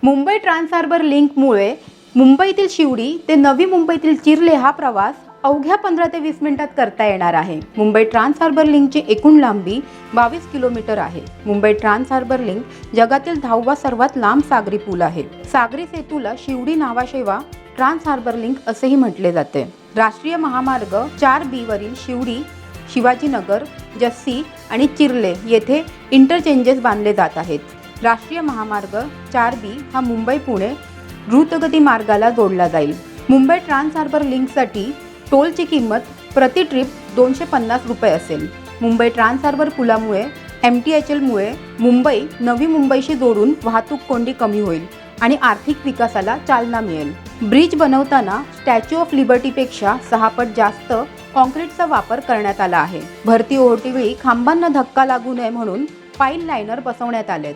Mumbai trans harbour लिंकमुळे मुंबईतील शिवडी ते नवी मुंबईतील चिर्ले हा प्रवास अवघ्या 15 ते 20 मिनिटात करता येणार आहे। मुंबई ट्रान्स हार्बर लिंकची एकूण लांबी 22 किलोमीटर आहे। मुंबई ट्रान्स हार्बर लिंक जगातील 10वा सर्वात लांब सागरी पूल आहे। सागरी सेतूला शिवडी नावाशिवाय ट्रान्स हार्बर लिंक असेही म्हटले जाते। राष्ट्रीय महामार्ग 4B वरील शिवडी, शिवाजीनगर, जस्सी आणि चिर्ले येथे इंटरचेंजेस बांधले जात आहेत। राष्ट्रीय महामार्ग 4B हा मुंबई पुणे द्रुतगती मार्गाला जोडला जाईल। मुंबई ट्रान्स हार्बर लिंकसाठी टोलची किंमत प्रति ट्रिप 250 रुपये असेल। मुंबई ट्रान्स हार्बर पुलामुळे MTHLमुळे मुंबई नवी मुंबईशी जोडून वाहतूक कोंडी कमी होईल आणि आर्थिक विकासाला चालना मिळेल। ब्रिज बनवताना स्टॅच्यू ऑफ लिबर्टीपेक्षा 6 पट जास्त कॉन्क्रीटचा वापर करण्यात आला आहे। भरती ओहोटीवेळी खांबांना धक्का लागू नये म्हणून पाईल लायनर बसवण्यात आलेत।